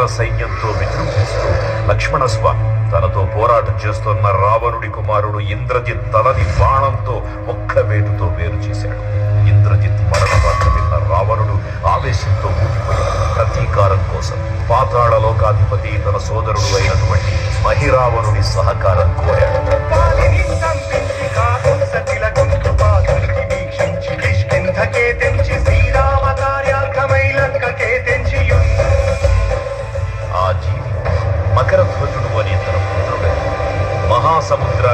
వానర సైన్యంతో విజృంభిస్తూ లక్ష్మణస్వామి తనతో పోరాటం చేస్తున్న రావణుడి కుమారుడు ఇంద్రజిత్ తలని బాణంతో ఒక్క వేటుతో వేరు చేశాడు. ఇంద్రజిత్ మరణ వార్త విన్న రావణుడు ఆవేశంతో ఊగిపోయాడు. ప్రతీకారం కోసం పాతాళ లోకాధిపతి తన సోదరుడు అయినటువంటి మహిరావణుడి సహకారం కోరాడు. ఆ జీవి మకరధ్వజుడు అనే తన పుత్రుడని మహాసముద్ర